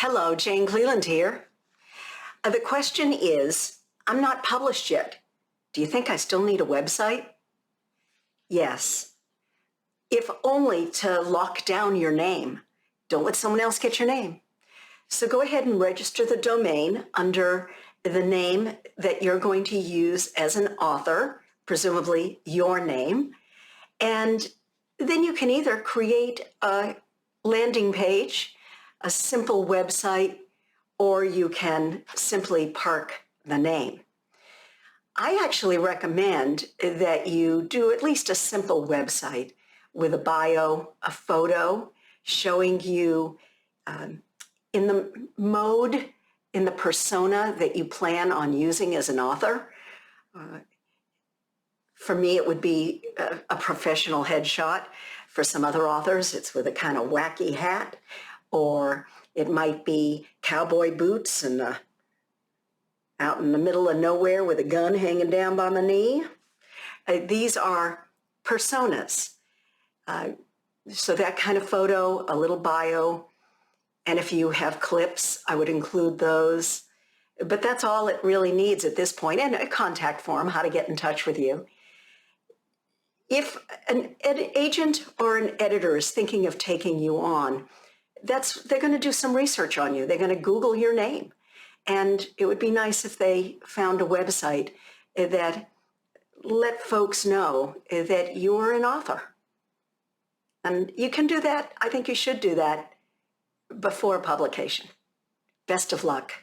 Hello, Jane Cleland here. The question is, I'm not published yet. Do you think I still need a website? Yes. If only to lock down your name. Don't let someone else get your name. So go ahead and register the domain under the name that you're going to use as an author, presumably your name. And then you can either create a landing page, a simple website, or you can simply park the name. I actually recommend that you do at least a simple website with a bio, a photo showing you in the mode, in the persona that you plan on using as an author. For me, it would be a professional headshot. For some other authors, it's with a kind of wacky hat, or it might be cowboy boots and out in the middle of nowhere with a gun hanging down by my knee. These are personas. So that kind of photo, a little bio, and if you have clips, I would include those. But that's all it really needs at this point, and a contact form, how to get in touch with you. If an agent or an editor is thinking of taking you on, they're going to do some research on you. They're going to Google your name. And it would be nice if they found a website that let folks know that you're an author. And you can do that. I think you should do that before publication. Best of luck.